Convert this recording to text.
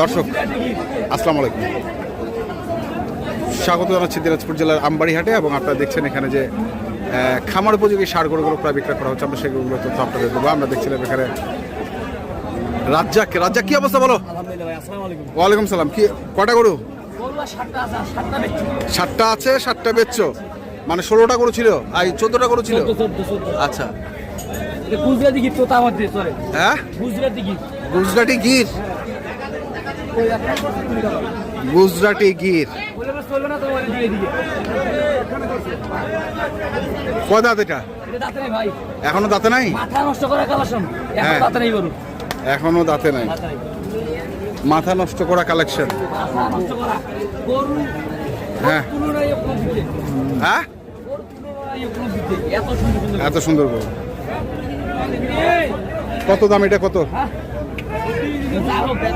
দর্শক আসসালামু আলাইকুম, স্বাগত জানাচ্ছি দিনাজপুর জেলার আমবাড়ি হাটে। এবং আপনারা দেখছেন এখানে যে খামার উপযোগী ষাঁড় গরুগুলো প্রায় বিক্রয় করা হচ্ছে। আমরা সেগুলো তথ্য আপনাদের দেবো। আমরা দেখছিলাম এখানে রাজ্জাক। কি অবস্থা বলো? ওয়ালাইকুম সালাম। কি কটা গরু? 7টা আছে, 7টা বেচছো, মানে 16টা গরু ছিল, আর 14টা গরু ছিল। আচ্ছা, হ্যাঁ গুজরাটি গির, গুজরাটি গির। কয় দাঁত এটা? এখনো দাঁতে নাই? হ্যাঁ, এখনো দাঁতে নাই, মাথা নষ্ট করা কালেকশন। হ্যাঁ হ্যাঁ, এত সুন্দর গরু। কত দাম এটা? কত?